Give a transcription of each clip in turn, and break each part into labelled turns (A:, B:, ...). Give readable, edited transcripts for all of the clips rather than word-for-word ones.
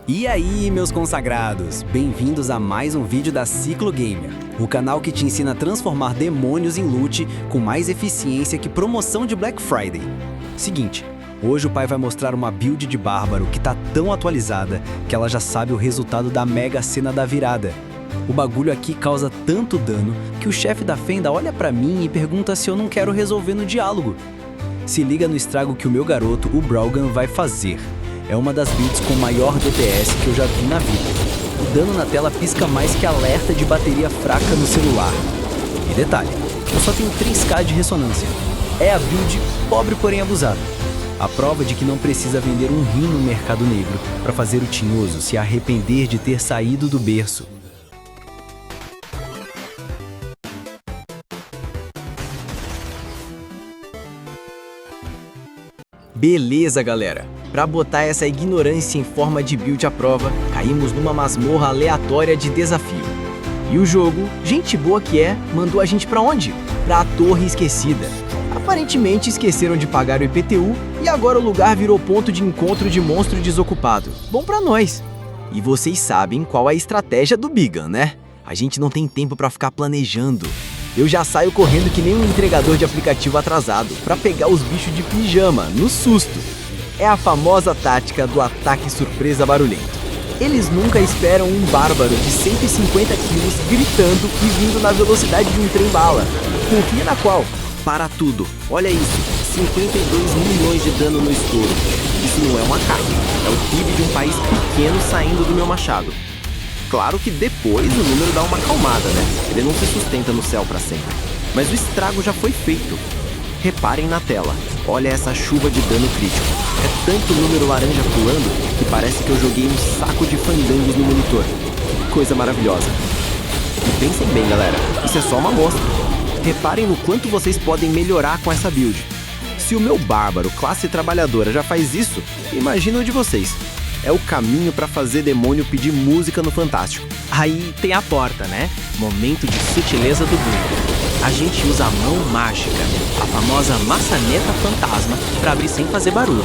A: E aí, meus consagrados, bem-vindos a mais um vídeo da Ciclo Gamer, o canal que te ensina a transformar demônios em loot com mais eficiência que promoção de Black Friday. Seguinte, hoje o pai vai mostrar uma build de bárbaro que tá tão atualizada que ela já sabe o resultado da mega cena da virada. O bagulho aqui causa tanto dano que o chefe da Fenda olha pra mim e pergunta se eu não quero resolver no diálogo. Se liga no estrago que o meu garoto, o Brawlgan, vai fazer. É uma das builds com maior DPS que eu já vi na vida. O dano na tela pisca mais que alerta de bateria fraca no celular. E detalhe, eu só tenho 3k de ressonância. É a build pobre porém abusada. A prova de que não precisa vender um rim no mercado negro para fazer o tinhoso se arrepender de ter saído do berço.
B: Beleza, galera. Pra botar essa ignorância em forma de build à prova, caímos numa masmorra aleatória de desafio. E o jogo, gente boa que é, mandou a gente pra onde? Pra Torre Esquecida. Aparentemente esqueceram de pagar o IPTU e agora o lugar virou ponto de encontro de monstro desocupado. Bom pra nós. E vocês sabem qual é a estratégia do Bigan, né? A gente não tem tempo pra ficar planejando. Eu já saio correndo que nem um entregador de aplicativo atrasado pra pegar os bichos de pijama, no susto. É a famosa tática do ataque surpresa barulhento. Eles nunca esperam um bárbaro de 150 quilos gritando e vindo na velocidade de um trem-bala. Confia na qual? Para tudo. Olha isso, 52 milhões de dano no estouro. Isso não é um acaso, é o PIB de um país pequeno saindo do meu machado. Claro que depois o número dá uma acalmada, né? Ele não se sustenta no céu para sempre. Mas o estrago já foi feito. Reparem na tela. Olha essa chuva de dano crítico. É tanto número laranja pulando que parece que eu joguei um saco de fandangos no monitor. Que coisa maravilhosa. E pensem bem, galera. Isso é só uma amostra. Reparem no quanto vocês podem melhorar com essa build. Se o meu bárbaro, classe trabalhadora, já faz isso, imagina o de vocês. É o caminho para fazer demônio pedir música no Fantástico. Aí tem a porta, né? Momento de sutileza do Blue. A gente usa a mão mágica, a famosa maçaneta fantasma, para abrir sem fazer barulho.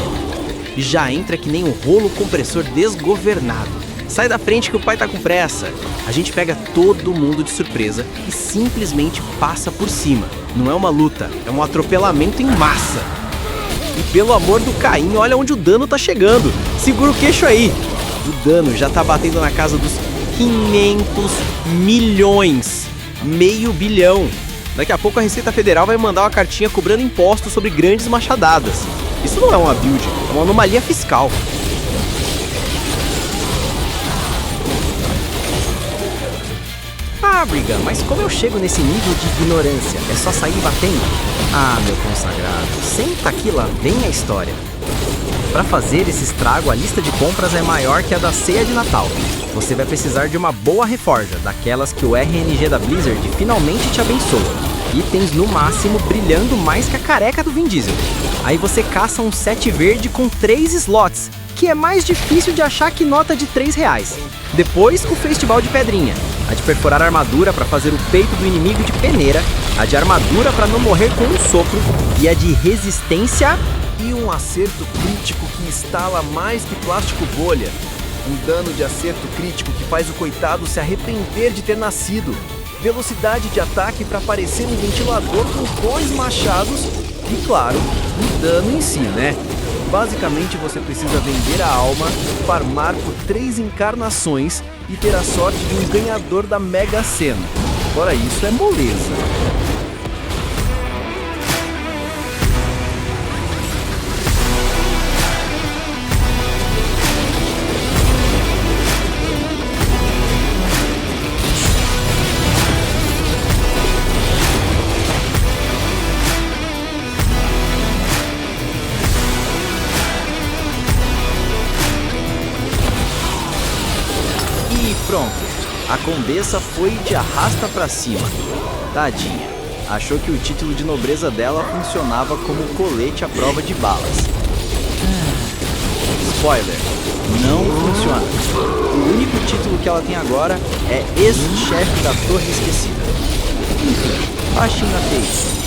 B: Já entra que nem um rolo compressor desgovernado. Sai da frente que o pai tá com pressa. A gente pega todo mundo de surpresa e simplesmente passa por cima. Não é uma luta, é um atropelamento em massa. E pelo amor do Caim, olha onde o dano tá chegando. Segura o queixo aí. O dano já tá batendo na casa dos 500 milhões. Meio bilhão. Daqui a pouco a Receita Federal vai mandar uma cartinha cobrando impostos sobre grandes machadadas. Isso não é uma build, é uma anomalia fiscal. Ah, Briga, mas como eu chego nesse nível de ignorância? É só sair batendo? Ah, meu consagrado, senta aqui, lá vem a história. Para fazer esse estrago, a lista de compras é maior que a da ceia de Natal. Você vai precisar de uma boa reforja, daquelas que o RNG da Blizzard finalmente te abençoa. Itens no máximo brilhando mais que a careca do Vin Diesel. Aí você caça um set verde com 3 slots, que é mais difícil de achar que nota de R$3. Depois, o Festival de Pedrinha. A de perfurar a armadura para fazer o peito do inimigo de peneira, a de armadura para não morrer com um sopro e a de resistência e um acerto crítico que instala mais que plástico bolha. Um dano de acerto crítico que faz o coitado se arrepender de ter nascido. Velocidade de ataque para parecer um ventilador com 2 machados e, claro, o dano em si, né? Basicamente você precisa vender a alma, farmar por 3 encarnações e ter a sorte de um ganhador da Mega Sena. Fora isso é moleza. Pronto, a Condessa foi de arrasta pra cima. Tadinha, achou que o título de nobreza dela funcionava como colete à prova de balas. Spoiler, não funciona. O único título que ela tem agora é ex-chefe da Torre Esquecida. Enfim, baixinho na face.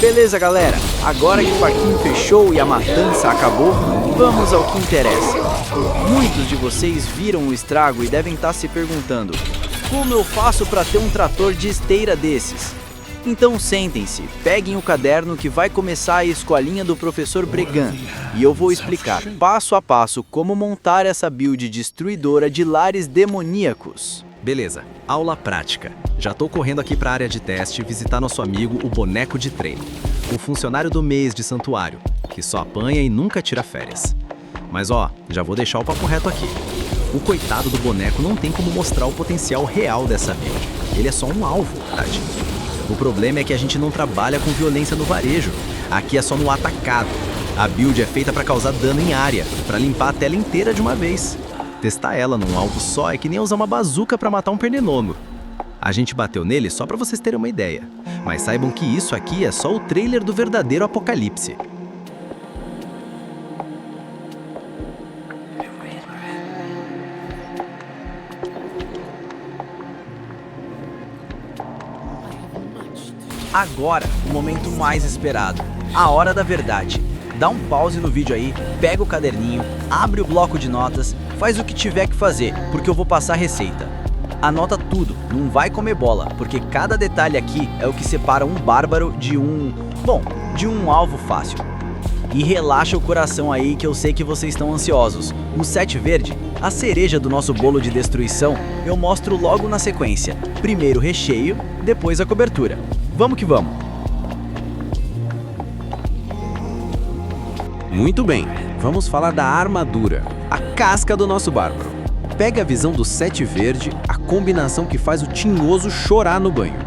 B: Beleza, galera, agora que o parquinho fechou e a matança acabou, vamos ao que interessa. Muitos de vocês viram o estrago e devem estar se perguntando: como eu faço para ter um trator de esteira desses? Então sentem-se, peguem o caderno que vai começar a escolinha do professor Bregan e eu vou explicar passo a passo como montar essa build destruidora de lares demoníacos.
A: Beleza, aula prática. Já tô correndo aqui pra área de teste visitar nosso amigo, o boneco de treino. O funcionário do mês de santuário, que só apanha e nunca tira férias. Mas ó, já vou deixar o papo reto aqui. O coitado do boneco não tem como mostrar o potencial real dessa build. Ele é só um alvo, tadinho. O problema é que a gente não trabalha com violência no varejo. Aqui é só no atacado. A build é feita pra causar dano em área, pra limpar a tela inteira de uma vez. Testar ela num alvo só é que nem usar uma bazuca pra matar um pernilongo. A gente bateu nele só pra vocês terem uma ideia. Mas saibam que isso aqui é só o trailer do verdadeiro apocalipse.
B: Agora, o momento mais esperado, a hora da verdade. Dá um pause no vídeo aí, pega o caderninho, abre o bloco de notas, faz o que tiver que fazer, porque eu vou passar a receita. Anota tudo, não vai comer bola, porque cada detalhe aqui é o que separa um bárbaro de um alvo fácil. E relaxa o coração aí que eu sei que vocês estão ansiosos. O set verde, a cereja do nosso bolo de destruição, eu mostro logo na sequência. Primeiro o recheio, depois a cobertura. Vamos que vamos!
A: Muito bem, vamos falar da armadura, a casca do nosso bárbaro. Pega a visão do set verde, a combinação que faz o tinhoso chorar no banho.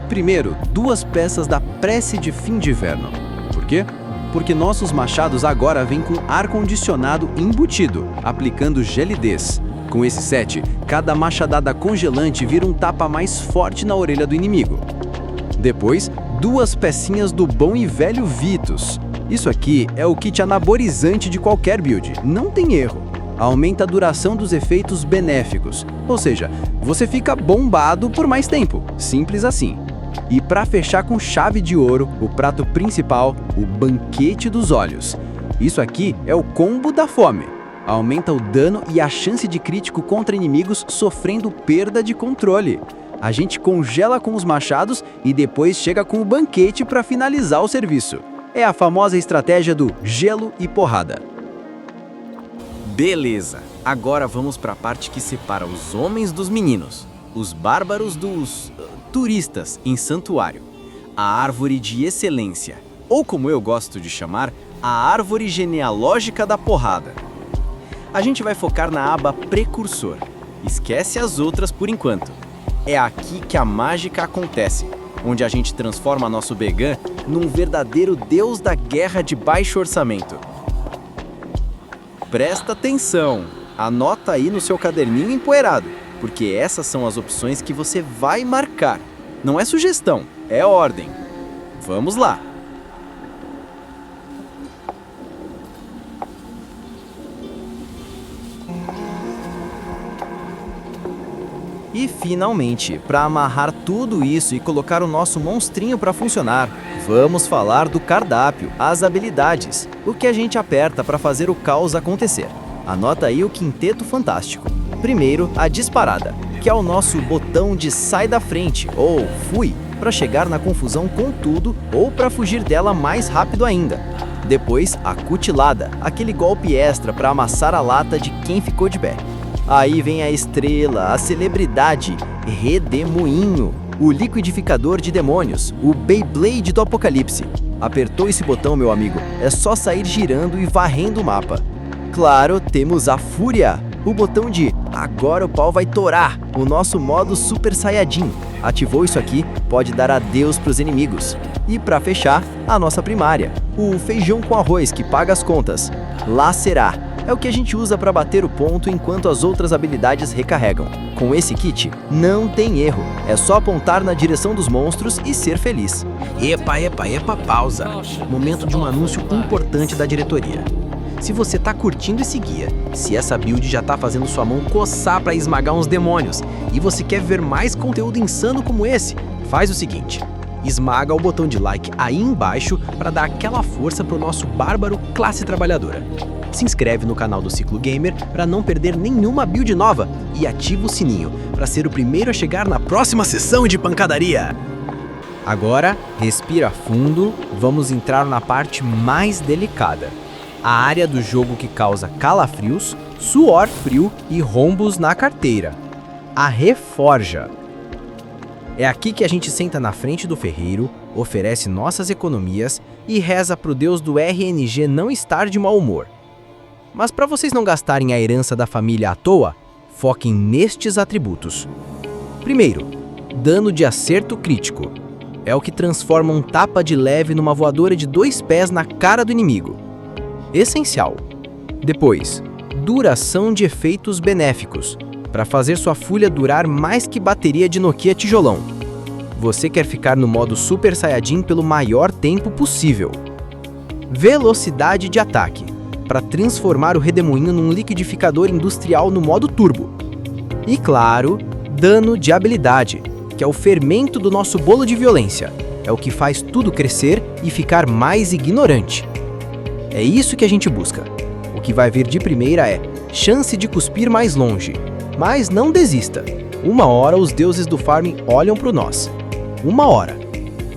A: Primeiro, 2 peças da prece de fim de inverno. Por quê? Porque nossos machados agora vêm com ar-condicionado embutido, aplicando gelidez. Com esse set, cada machadada congelante vira um tapa mais forte na orelha do inimigo. Depois, 2 pecinhas do bom e velho Vitus. Isso aqui é o kit anabolizante de qualquer build, não tem erro. Aumenta a duração dos efeitos benéficos, ou seja, você fica bombado por mais tempo, simples assim. E para fechar com chave de ouro, o prato principal, o banquete dos olhos. Isso aqui é o combo da fome. Aumenta o dano e a chance de crítico contra inimigos sofrendo perda de controle. A gente congela com os machados e depois chega com o banquete para finalizar o serviço. É a famosa estratégia do gelo e porrada.
B: Beleza, agora vamos para a parte que separa os homens dos meninos, os bárbaros dos turistas em santuário, a árvore de excelência, ou como eu gosto de chamar, a árvore genealógica da porrada. A gente vai focar na aba precursor, esquece as outras por enquanto. É aqui que a mágica acontece, onde a gente transforma nosso Bregan num verdadeiro deus da guerra de baixo orçamento. Presta atenção, anota aí no seu caderninho empoeirado, porque essas são as opções que você vai marcar. Não é sugestão, é ordem. Vamos lá! E finalmente, para amarrar tudo isso e colocar o nosso monstrinho para funcionar, vamos falar do cardápio, as habilidades, o que a gente aperta para fazer o caos acontecer. Anota aí o quinteto fantástico. Primeiro, a disparada, que é o nosso botão de sai da frente ou fui, para chegar na confusão com tudo ou para fugir dela mais rápido ainda. Depois, a cutilada, aquele golpe extra para amassar a lata de quem ficou de pé. Aí vem a estrela, a celebridade, Redemoinho, o liquidificador de demônios, o Beyblade do Apocalipse. Apertou esse botão, meu amigo, é só sair girando e varrendo o mapa. Claro, temos a Fúria, o botão de agora o pau vai torar, o nosso modo Super Saiyajin. Ativou isso aqui, pode dar adeus pros inimigos. E para fechar, a nossa primária, o feijão com arroz que paga as contas. Lacerar. É o que a gente usa para bater o ponto enquanto as outras habilidades recarregam. Com esse kit, não tem erro. É só apontar na direção dos monstros e ser feliz. Epa, pausa. Momento de um anúncio importante da diretoria. Se você tá curtindo esse guia, se essa build já tá fazendo sua mão coçar para esmagar uns demônios e você quer ver mais conteúdo insano como esse, faz o seguinte. Esmaga o botão de like aí embaixo para dar aquela força pro nosso bárbaro classe trabalhadora.
A: Se inscreve no canal do Ciclo Gamer para não perder nenhuma build nova e ativa o sininho para ser o primeiro a chegar na próxima sessão de pancadaria. Agora, respira fundo, vamos entrar na parte mais delicada. A área do jogo que causa calafrios, suor frio e rombos na carteira. A Reforja. É aqui que a gente senta na frente do ferreiro, oferece nossas economias e reza pro Deus do RNG não estar de mau humor. Mas para vocês não gastarem a herança da família à toa, foquem nestes atributos. Primeiro, dano de acerto crítico. É o que transforma um tapa de leve numa voadora de 2 pés na cara do inimigo. Essencial. Depois, duração de efeitos benéficos, para fazer sua fúria durar mais que bateria de Nokia tijolão. Você quer ficar no modo Super Saiyajin pelo maior tempo possível. Velocidade de ataque, para transformar o redemoinho num liquidificador industrial no modo turbo. E claro, dano de habilidade, que é o fermento do nosso bolo de violência. É o que faz tudo crescer e ficar mais ignorante. É isso que a gente busca. O que vai vir de primeira é chance de cuspir mais longe. Mas não desista. Uma hora os deuses do farming olham pro nós. Uma hora.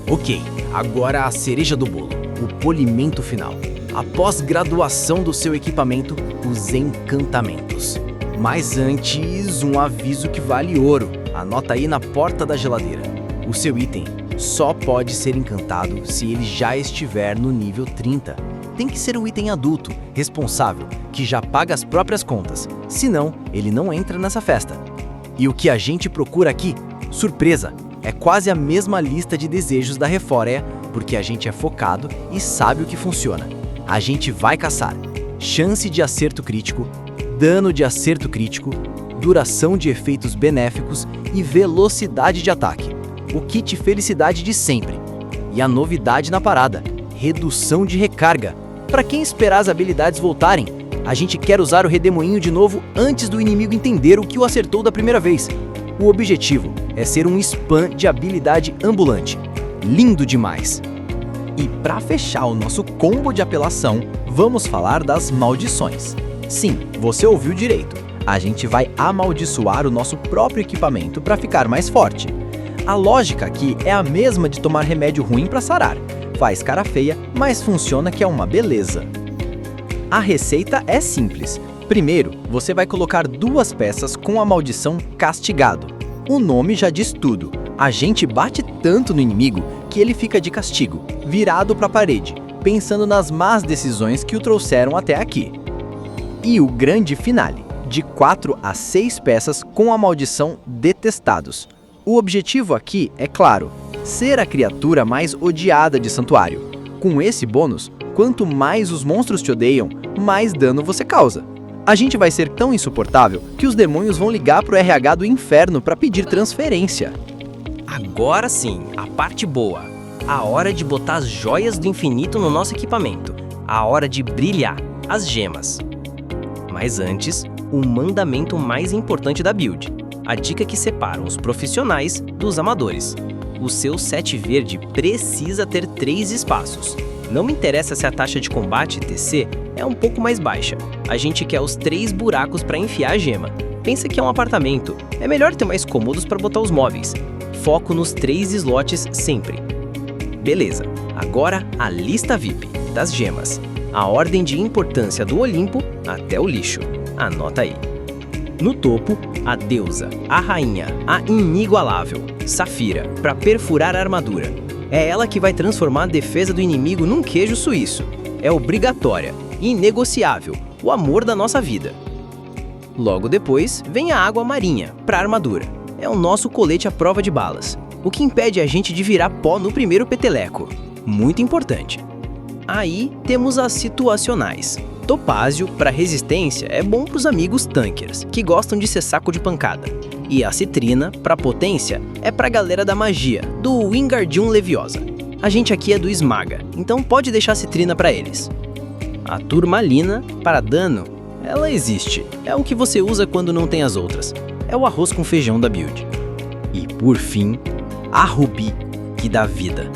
A: Ok, agora a cereja do bolo, o polimento final. A pós-graduação do seu equipamento, os encantamentos. Mas antes, um aviso que vale ouro. Anota aí na porta da geladeira. O seu item só pode ser encantado se ele já estiver no nível 30. Tem que ser um item adulto, responsável, que já paga as próprias contas. Senão, ele não entra nessa festa. E o que a gente procura aqui? Surpresa! É quase a mesma lista de desejos da Reforja, porque a gente é focado e sabe o que funciona. A gente vai caçar chance de acerto crítico, dano de acerto crítico, duração de efeitos benéficos e velocidade de ataque. O kit felicidade de sempre. E a novidade na parada, redução de recarga. Para quem esperar as habilidades voltarem, a gente quer usar o redemoinho de novo antes do inimigo entender o que o acertou da primeira vez. O objetivo é ser um spam de habilidade ambulante. Lindo demais! E para fechar o nosso combo de apelação, vamos falar das maldições. Sim, você ouviu direito. A gente vai amaldiçoar o nosso próprio equipamento para ficar mais forte. A lógica aqui é a mesma de tomar remédio ruim para sarar. Faz cara feia, mas funciona que é uma beleza. A receita é simples. Primeiro, você vai colocar 2 peças com a maldição Castigado. O nome já diz tudo. A gente bate tanto no inimigo que ele fica de castigo, virado para a parede, pensando nas más decisões que o trouxeram até aqui. E o grande finale, de 4 a 6 peças com a maldição Detestados. O objetivo aqui é claro, ser a criatura mais odiada de Santuário. Com esse bônus, quanto mais os monstros te odeiam, mais dano você causa. A gente vai ser tão insuportável que os demônios vão ligar pro RH do inferno para pedir transferência.
C: Agora sim, a parte boa. A hora de botar as joias do infinito no nosso equipamento. A hora de brilhar, as gemas. Mas antes, o mandamento mais importante da build. A dica que separa os profissionais dos amadores. O seu set verde precisa ter 3 espaços. Não me interessa se a taxa de combate TC é um pouco mais baixa. A gente quer os 3 buracos para enfiar a gema. Pensa que é um apartamento. É melhor ter mais cômodos para botar os móveis. Foco nos 3 slots sempre. Beleza, agora a lista VIP das gemas. A ordem de importância do Olimpo até o lixo. Anota aí. No topo, a deusa, a rainha, a inigualável, Safira, para perfurar a armadura. É ela que vai transformar a defesa do inimigo num queijo suíço. É obrigatória, inegociável, o amor da nossa vida. Logo depois, vem a água marinha, para armadura. É o nosso colete à prova de balas, o que impede a gente de virar pó no primeiro peteleco. Muito importante. Aí temos as situacionais. Topázio, para resistência, é bom para os amigos tankers, que gostam de ser saco de pancada. E a citrina, para potência, é para a galera da magia, do Wingardium Leviosa. A gente aqui é do Esmaga, então pode deixar a citrina para eles. A turmalina, para dano, ela existe. É o que você usa quando não tem as outras. É o arroz com feijão da build. E por fim, a rubi, que dá vida.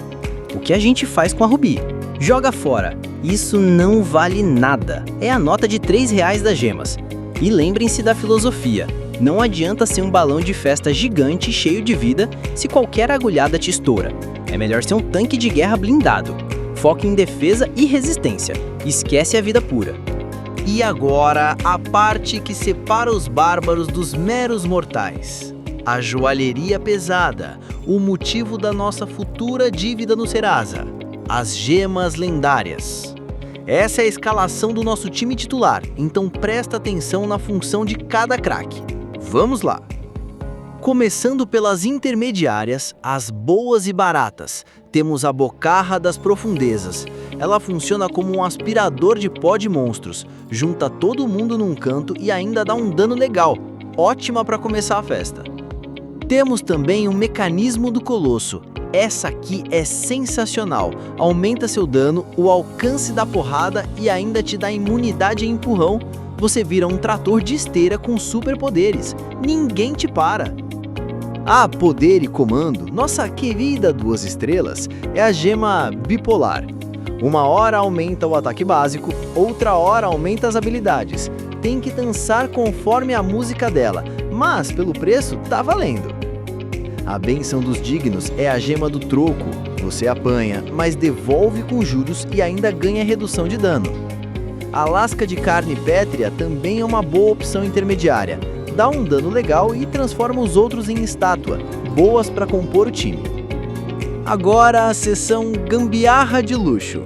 C: O que a gente faz com a rubi? Joga fora. Isso não vale nada. É a nota de R$3 das gemas. E lembrem-se da filosofia. Não adianta ser um balão de festa gigante cheio de vida se qualquer agulhada te estoura. É melhor ser um tanque de guerra blindado. Foque em defesa e resistência. Esquece a vida pura.
B: E agora, a parte que separa os bárbaros dos meros mortais. A joalheria pesada, o motivo da nossa futura dívida no Serasa. As gemas lendárias. Essa é a escalação do nosso time titular, então presta atenção na função de cada craque. Vamos lá! Começando pelas intermediárias, as boas e baratas, temos a Bocarra das Profundezas. Ela funciona como um aspirador de pó de monstros, junta todo mundo num canto e ainda dá um dano legal, ótima para começar a festa. Temos também o Mecanismo do Colosso. Essa aqui é sensacional, aumenta seu dano, o alcance da porrada e ainda te dá imunidade e empurrão. Você vira um trator de esteira com superpoderes, ninguém te para. A poder e comando, nossa querida 2 estrelas, é a gema bipolar. Uma hora aumenta o ataque básico, outra hora aumenta as habilidades. Tem que dançar conforme a música dela, mas pelo preço tá valendo. A Bênção dos Dignos é a gema do troco. Você apanha, mas devolve com juros e ainda ganha redução de dano. A Lasca de Carne Pétrea também é uma boa opção intermediária. Dá um dano legal e transforma os outros em estátua, boas para compor o time. Agora a seção Gambiarra de Luxo.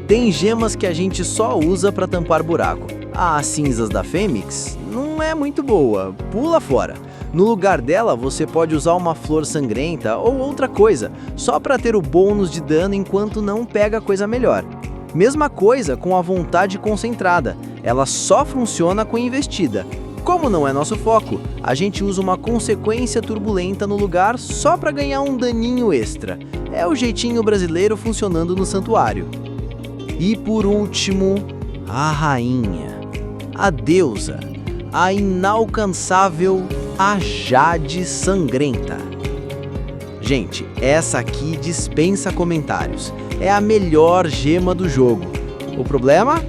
B: Tem gemas que a gente só usa para tampar buraco. As cinzas da Fênix não é muito boa, pula fora. No lugar dela, você pode usar uma flor sangrenta ou outra coisa, só para ter o bônus de dano enquanto não pega coisa melhor. Mesma coisa com a vontade concentrada, ela só funciona com investida. Como não é nosso foco, a gente usa uma consequência turbulenta no lugar só para ganhar um daninho extra. É o jeitinho brasileiro funcionando no santuário. E por último, a rainha, a deusa, a inalcançável, a Jade Sangrenta. Gente, essa aqui dispensa comentários. É a melhor gema do jogo. O problema?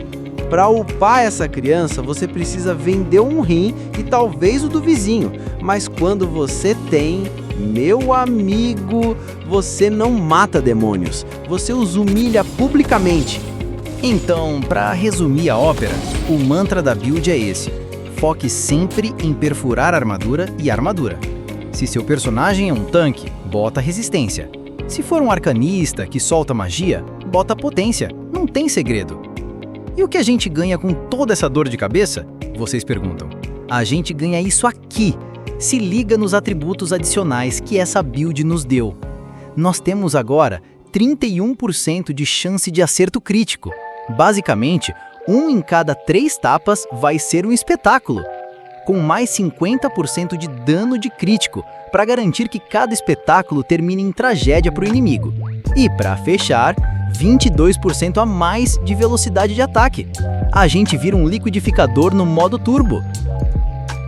B: Para upar essa criança, você precisa vender um rim e talvez o do vizinho. Mas quando você tem, meu amigo, você não mata demônios. Você os humilha publicamente.
A: Então, para resumir a ópera, o mantra da build é esse. Foque sempre em perfurar armadura e armadura. Se seu personagem é um tanque, bota resistência. Se for um arcanista que solta magia, bota potência. Não tem segredo. E o que a gente ganha com toda essa dor de cabeça? Vocês perguntam. A gente ganha isso aqui. Se liga nos atributos adicionais que essa build nos deu. Nós temos agora 31% de chance de acerto crítico. Basicamente, 1 em cada 3 tapas vai ser um espetáculo, com mais 50% de dano de crítico, para garantir que cada espetáculo termine em tragédia para o inimigo. E para fechar, 22% a mais de velocidade de ataque. A gente vira um liquidificador no modo turbo.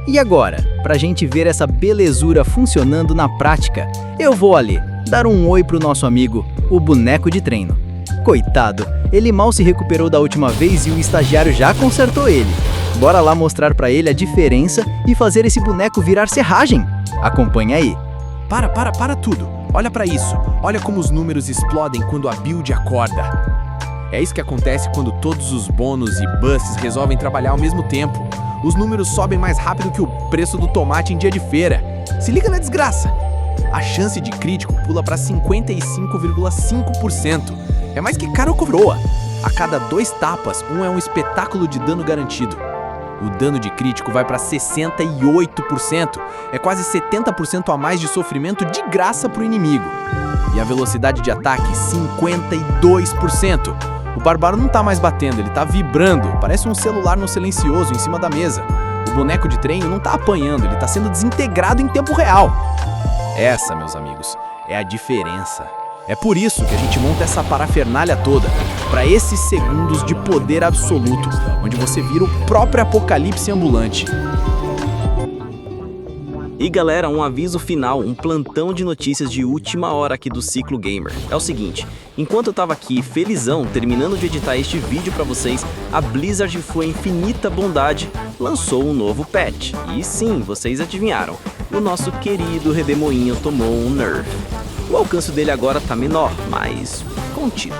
A: E agora, para a gente ver essa belezura funcionando na prática, eu vou ali dar um oi pro nosso amigo, o boneco de treino. Coitado, ele mal se recuperou da última vez e o estagiário já consertou ele. Bora lá mostrar pra ele a diferença e fazer esse boneco virar serragem. Acompanha aí.
D: Para tudo. Olha pra isso. Olha como os números explodem quando a build acorda. É isso que acontece quando todos os bônus e busts resolvem trabalhar ao mesmo tempo. Os números sobem mais rápido que o preço do tomate em dia de feira. Se liga na desgraça. A chance de crítico pula para 55,5%. É mais que cara ou coroa. A cada 2 tapas, é um espetáculo de dano garantido. O dano de crítico vai para 68%. É quase 70% a mais de sofrimento de graça pro inimigo. E a velocidade de ataque, 52%. O bárbaro não tá mais batendo, ele tá vibrando. Parece um celular no silencioso em cima da mesa. O boneco de treino não tá apanhando, ele tá sendo desintegrado em tempo real. Essa, meus amigos, é a diferença. É por isso que a gente monta essa parafernália toda, para esses segundos de poder absoluto, onde você vira o próprio apocalipse ambulante.
E: E galera, um aviso final, um plantão de notícias de última hora aqui do Ciclo Gamer. É o seguinte, enquanto eu tava aqui felizão, terminando de editar este vídeo pra vocês, a Blizzard, sua infinita bondade, lançou um novo patch. E sim, vocês adivinharam, o nosso querido Redemoinho tomou um nerf. O alcance dele agora tá menor, mas contido.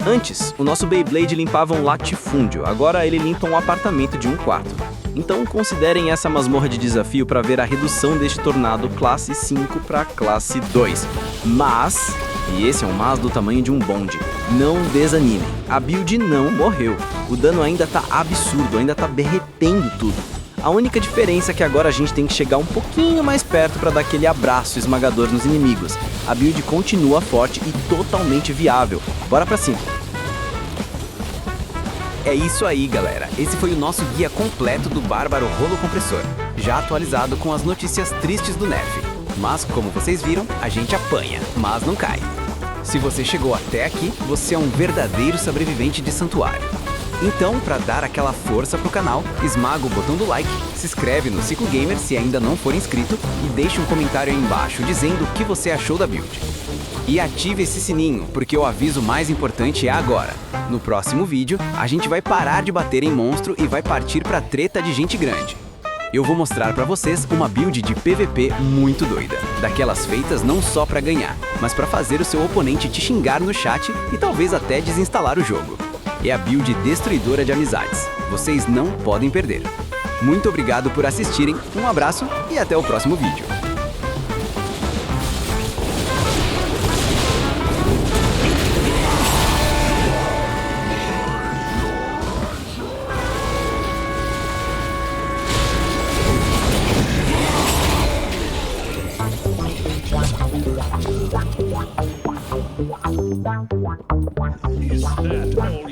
E: Antes, o nosso Beyblade limpava um latifúndio, agora ele limpa um apartamento de um quarto. Então considerem essa masmorra de desafio para ver a redução deste tornado classe 5 para classe 2. Mas, e esse é um mas do tamanho de um bonde, não desanimem, a build não morreu. O dano ainda tá absurdo, ainda tá derretendo tudo. A única diferença é que agora a gente tem que chegar um pouquinho mais perto para dar aquele abraço esmagador nos inimigos. A build continua forte e totalmente viável. Bora pra cima!
A: É isso aí, galera. Esse foi o nosso guia completo do Bárbaro Rolo Compressor, já atualizado com as notícias tristes do nerf. Mas, como vocês viram, a gente apanha, mas não cai. Se você chegou até aqui, você é um verdadeiro sobrevivente de santuário. Então, para dar aquela força pro canal, esmaga o botão do like, se inscreve no Ciclo Gamer se ainda não for inscrito e deixe um comentário aí embaixo dizendo o que você achou da build. E ative esse sininho, porque o aviso mais importante é agora. No próximo vídeo, a gente vai parar de bater em monstro e vai partir pra treta de gente grande. Eu vou mostrar pra vocês uma build de PVP muito doida, daquelas feitas não só pra ganhar, mas pra fazer o seu oponente te xingar no chat e talvez até desinstalar o jogo. É a build destruidora de amizades. Vocês não podem perder. Muito obrigado por assistirem, um abraço e até o próximo vídeo.
F: Is that all?